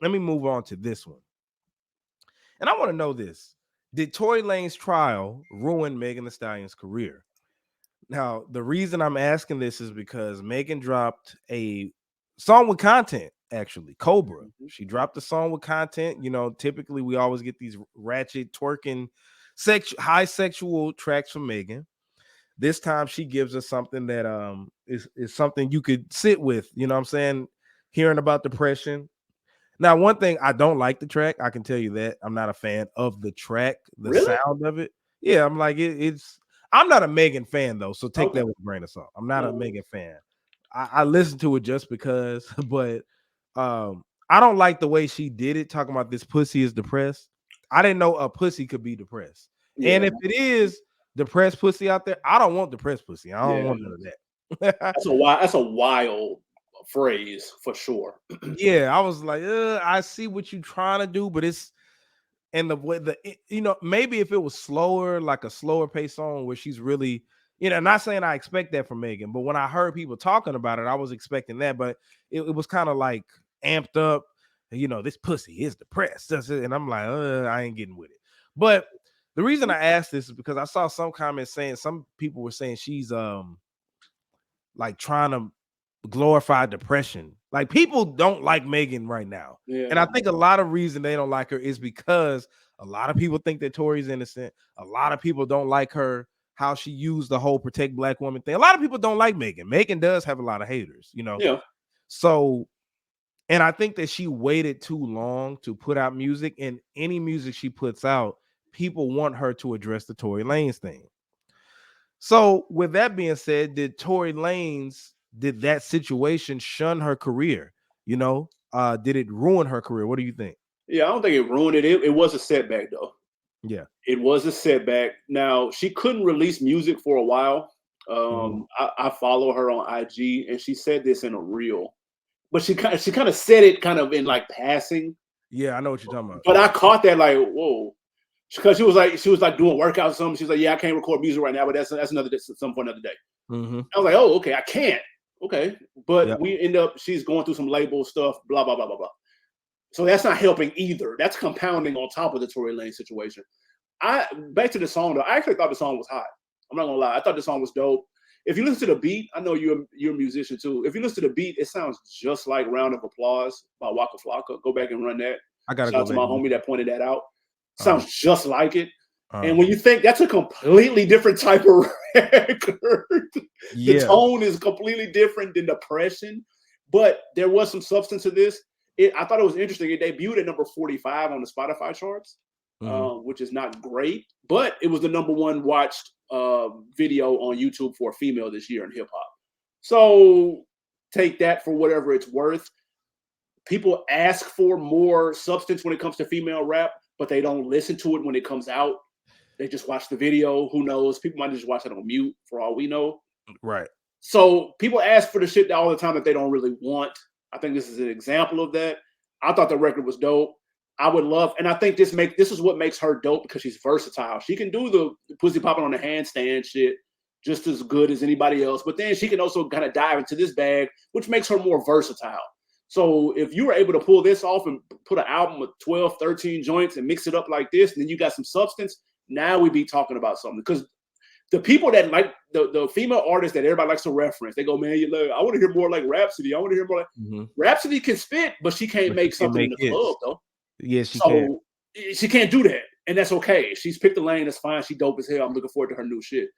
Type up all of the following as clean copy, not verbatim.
let me move on to this one. And I want to know this. Did Tory Lanez trial ruin Megan Thee Stallion's career? Now, the reason I'm asking this is because Megan dropped a song with content, actually, Cobra. She dropped a song with content. You know, typically we always get these ratchet, twerking, high sexual tracks from Megan. This time she gives us something that is something you could sit with, you know what I'm saying? Hearing about depression. Now, one thing, I don't like the track. I can tell you that. I'm not a fan of the track, the Really? sound of it. Yeah, I'm like, it's I'm not a Megan fan though, so take Okay. that with a grain of salt. I'm not a No. Megan fan. I listen to it just because, but I don't like the way she did it, talking about this pussy is depressed. I didn't know a pussy could be depressed. And Yeah. if it is depressed pussy out there, I don't want depressed pussy. I don't Yeah. want none of that. That's a wild phrase for sure. Yeah, I was like, I see what you're trying to do, but it's and the way maybe if it was slower, like a slower pace song where she's really, not saying I expect that from Megan, but when I heard people talking about it, I was expecting that, but it was kind of like amped up. This pussy is depressed, and I'm like, I ain't getting with it. But the reason I asked this is because I saw some comments saying some people were saying she's like trying to glorify depression. Like people don't like Megan right now. And I Yeah. think a lot of reason they don't like her is because a lot of people think that Tory's innocent. A lot of people don't like her, how she used the whole protect black woman thing. A lot of people don't like Megan. Megan does have a lot of haters. Yeah. So, and I think that she waited too long to put out music, and any music she puts out, people want her to address the Tory Lanez thing. So, with that being said, did that situation shun her career? Did it ruin her career? What do you think? Yeah. I don't think it ruined it. It was a setback though. Yeah. It was a setback. Now she couldn't release music for a while. Mhm. I follow her on IG, and she said this in a reel, but she kind of said it kind of in like passing. Yeah, I know what you're talking about. But I Yeah. caught that like, whoa, because she was like doing workouts or something. She's like, yeah, I can't record music right now, but that's another day, some point another day. Mhm. I was like, oh, okay, I can't. Okay, but Yep. we end up. She's going through some label stuff. Blah blah blah blah blah. So that's not helping either. That's compounding on top of the Tory Lane situation. I Back to the song though. I actually thought the song was hot. I'm not gonna lie. I thought the song was dope. If you listen to the beat, I know you're a musician too. If you listen to the beat, it sounds just like "Round of Applause" by Waka Flocka. Go back and run that. I gotta Shout go out to back my and homie listen. that pointed that out. Uh, Sounds just like it. uh, And when you think that's a completely different type of record, the yeah. tone is completely different than Depression. But there was some substance to this. I thought it was interesting. It debuted at number 45 on the Spotify charts, Mhm. which is not great, but it was the number one watched video on YouTube for a female this year in hip hop. So take that for whatever it's worth. People ask for more substance when it comes to female rap, but they don't listen to it when it comes out. They just watch the video. Who knows? People might just watch it on mute for all we know. Right. So people ask for the shit all the time that they don't really want. I think this is an example of that. I thought the record was dope. I would love, and I think this is what makes her dope because she's versatile. She can do the pussy popping on the handstand shit just as good as anybody else, but then she can also kind of dive into this bag, which makes her more versatile. So if you were able to pull this off and put an album with 12, 13 joints and mix it up like this, and then you got some substance, now we be talking about something. Because the people that like the female artists that everybody likes to reference, they go, man, I want to hear more like Rhapsody. I want to hear more like Mhm. Rhapsody can spit, but she can't But she make can something in make the club hits. though. Yes, she can. So she can't do that, and that's okay. She's picked the lane. That's fine. She dope as hell. I'm looking forward to her new shit.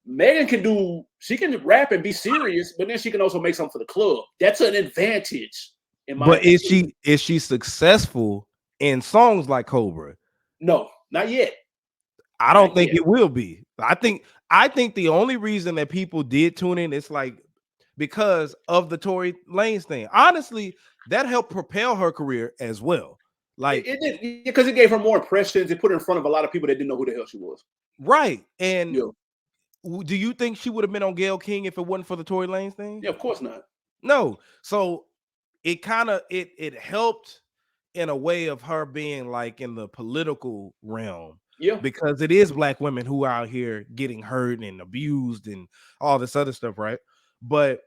Megan can do. She can rap and be serious, but then she can also make something for the club. That's an advantage in my But opinion. is she successful in songs like Cobra? No, not yet. I Not don't think yet. it will be. I think the only reason that people did tune in is like because of the Tory Lanez thing. Honestly, that helped propel her career as well. Like, It did because it gave her more impressions. It put her in front of a lot of people that didn't know who the hell she was. right. And Yeah, do you think she would have been on Gayle King if it wasn't for the Tory Lanez thing? yeah, of course not. No. So it kind of it helped in a way of her being like in the political realm Yeah, because it is black women who are out here getting hurt and abused and all this other stuff, right? But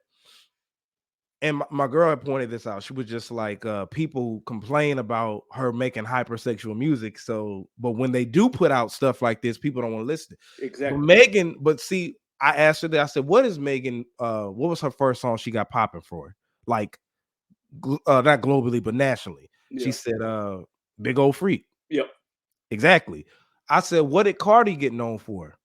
and my girl had pointed this out. She was just like, people complain about her making hypersexual music. So, but when they do put out stuff like this, people don't want to listen. But Exactly. Megan, but see, I asked her that. I said, "What is Megan? What was her first song she got popping for? Like, not globally, but nationally." She Yeah. said, "Big Old Freak." Yep. Exactly. I said, "What did Cardi get known for?"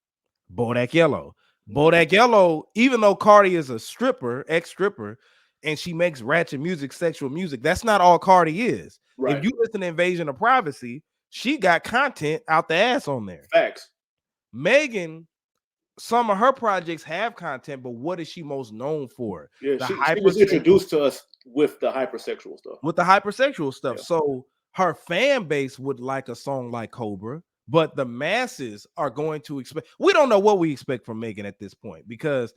Bodak Yellow. Mhm. Bodak Yellow, even though Cardi is a stripper, ex-stripper, and she makes ratchet music, sexual music, that's not all Cardi is. If Right. you listen to Invasion of Privacy, she got content out the ass on there. Facts. Megan, some of her projects have content, but what is she most known for? Yeah, The she was hypersexual, introduced to us with the hypersexual stuff. with the hypersexual stuff. Yeah. So her fan base would like a song like Cobra, but the masses are going to expect. We don't know what we expect from Megan at this point, because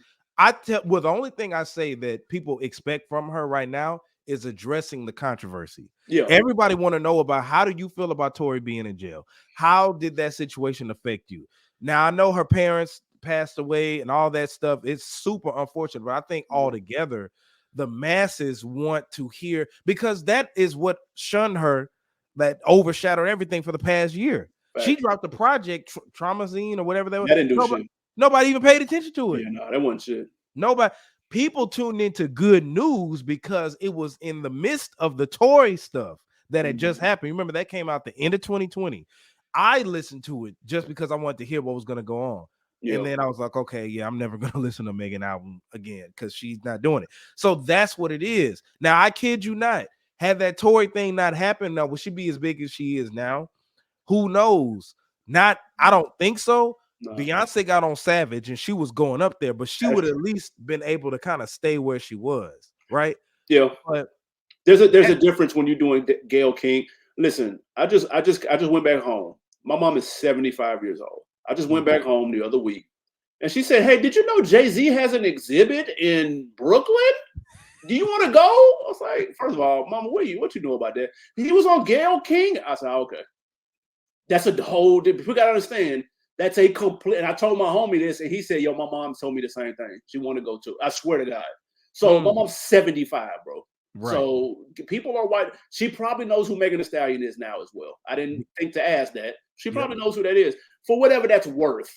well, the only thing I say that people expect from her right now is addressing the controversy. Yeah. Everybody want to know about, how do you feel about Tory being in jail? How did that situation affect you? Now, I know her parents passed away and all that stuff. It's super unfortunate, but I think altogether the masses want to hear, because that is what shunned her, that overshadowed everything for the past year. She Facts. dropped the project Traumazine or whatever that was. That didn't do shit. Nobody even paid attention to it. Yeah, no, that wasn't shit. Nobody. People tuned into Good News because it was in the midst of the Tory stuff that had just happened. Remember, that came out the end of 2020. I listened to it just because I wanted to hear what was going to go on. Yeah. And then I was like, okay, yeah, I'm never going to listen to Megan album again because she's not doing it. So that's what it is. Now, I kid you not. Had that Tory thing not happened, now, will she be as big as she is now? Who knows? Not, I don't think so. No, Beyonce got on Savage and she was going up there, but she that's would at true. least been able to kind of stay where she was, right? Yeah. But There's a difference when you're doing Gayle King. Listen, I just went back home. My mom is 75 years old. I just went back home the other week, and she said, "Hey, did you know Jay-Z has an exhibit in Brooklyn? Do you want to go?" I was like, first of all, Mama, what you know about that? He was on Gayle King. I said, okay. That's a whole different. We gotta understand. That's a complete. And I told my homie this, and he said, "Yo, my mom told me the same thing. She wanted to go too." I swear to God. So my mom's 75, bro. right. So people are white. She probably knows who Megan Thee Stallion is now as well. I didn't think to ask that. She probably knows who that is. For whatever that's worth,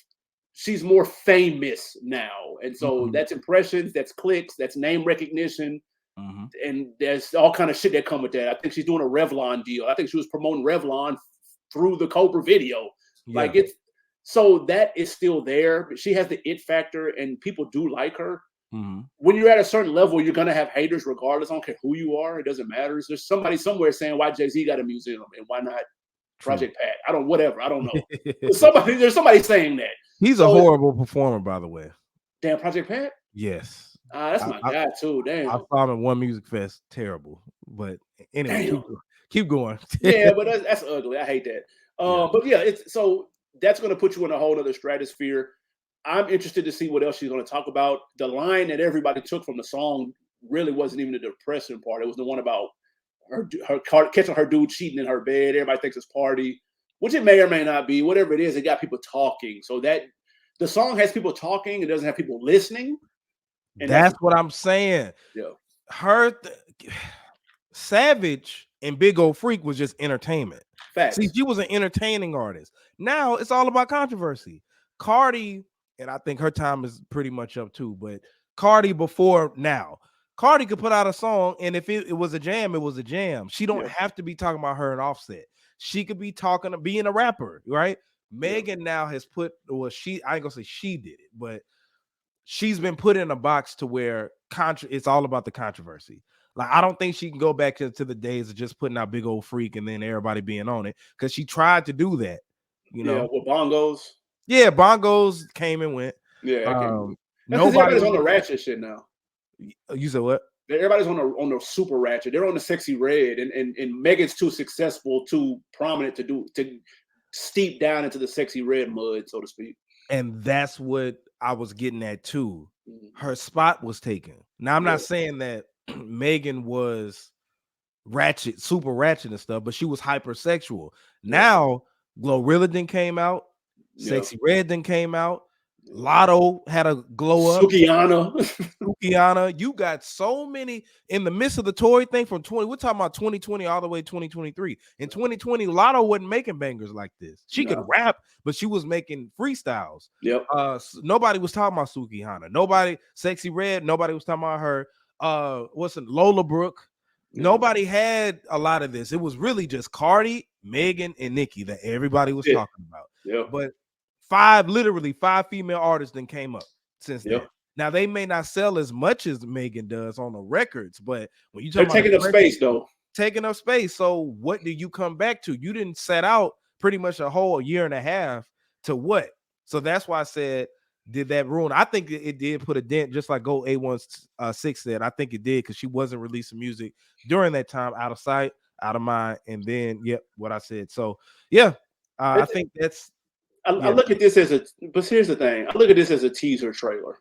she's more famous now. And so that's impressions, that's clicks, that's name recognition. And there's all kind of shit that come with that. I think she's doing a Revlon deal. I think she was promoting Revlon through the Cobra video. Like it's so that is still there. But she has the it factor, and people do like her. When you're at a certain level, you're gonna have haters regardless. I don't care who you are, it doesn't matter. There's somebody somewhere saying why Jay-Z got a museum and why not Project Pat. I don't know. There's somebody saying that. He's a horrible performer, by the way. Damn, Project Pat? Yes. That's my guy too. Damn. I saw him at one music fest. Terrible. But anyway, keep going. Yeah, but that's ugly. I hate that. But yeah, so that's gonna put you in a whole other stratosphere. I'm interested to see what else she's going to talk about. The line that everybody took from the song really wasn't even the depressing part. It was the one about her catching her dude cheating in her bed. Everybody thinks it's party, which it may or may not be. Whatever it is, it got people talking. So that the song has people talking. It doesn't have people listening. And that's what I'm saying. Yeah. Savage and Big Old Freak was just entertainment. Facts. See, she was an entertaining artist. Now it's all about controversy. Cardi, and I think her time is pretty much up too, but Cardi before now, Cardi could put out a song, and if it was a jam, it was a jam. She don't have to be talking about her and Offset. She could be talking, being a rapper, right? Megan now has put, I ain't gonna say she did it, but she's been put in a box to where it's all about the controversy. Like, I don't think she can go back to the days of just putting out Big Old Freak and then everybody being on it, because she tried to do that, you know. Yeah, with bongos. Yeah, bongos came and went. Yeah, everybody's on the ratchet shit now. You said what? Everybody's on the super ratchet. They're on the sexy red, and Megan's too successful, too prominent to steep down into the sexy red mud, so to speak. And that's what I was getting at too. Her spot was taken. Now, I'm not saying that Megan was ratchet, super ratchet and stuff, but she was hypersexual. Now, Glorilla then came out, Sexy Red then came out. Lotto had a glow up. Sukiana. Sukiana, you got so many in the midst of the Tory thing from 20. We're talking about 2020 all the way 2023. In 2020, Lotto wasn't making bangers like this. She could rap, but she was making freestyles. Yep. Nobody was talking about Sukiana. Nobody, Sexy Red, nobody was talking about her. What's it, Lola Brooke? Yeah. Nobody had a lot of this. It was really just Cardi, Megan, and Nicki that everybody was talking about. Yeah. But literally five female artists then came up since then. Now they may not sell as much as Megan does on the records, but when you talk about taking up space though, taking up space. So what do you come back to? You didn't set out pretty much a whole year and a half to what? So that's why I said, did that ruin? I think it did put a dent, just like Go A16 said. I think it did because she wasn't releasing music during that time, out of sight, out of mind, and then what I said. So I think that's. I look at this but here's the thing. I look at this as a teaser trailer.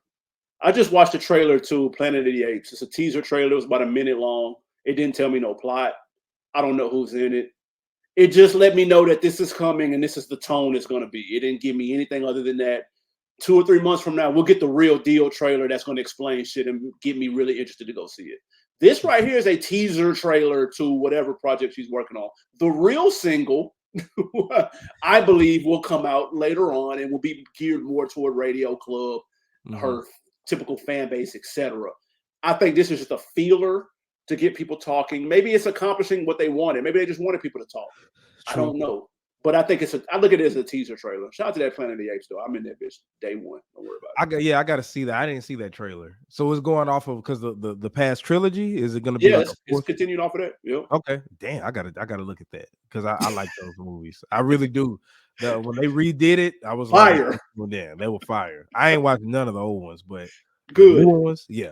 I just watched the trailer to Planet of the Apes. It's a teaser trailer. It was about a minute long. It didn't tell me no plot. I don't know who's in it. It just let me know that this is coming and this is the tone it's going to be. It didn't give me anything other than that. 2 or 3 months from now, we'll get the real deal trailer that's going to explain shit and get me really interested to go see it. This right here is a teaser trailer to whatever project she's working on. The real single, I believe, will come out later on and will be geared more toward radio club, her typical fan base, etc. I think this is just a feeler to get people talking. Maybe it's accomplishing what they wanted. Maybe they just wanted people to talk. True. I don't know. But I think I look at it as a teaser trailer. Shout out to that Planet of the Apes, though. I'm in that bitch day one. Don't worry about it. I got to see that. I didn't see that trailer. So it's going off of because the past trilogy. Is it going to be? Yes, it's continuing off of that. Yeah. Okay. Damn, I gotta look at that because I like those movies. I really do. When they redid it, I was fire. Well, damn, they were fire. I ain't watched none of the old ones, but good new ones, yeah.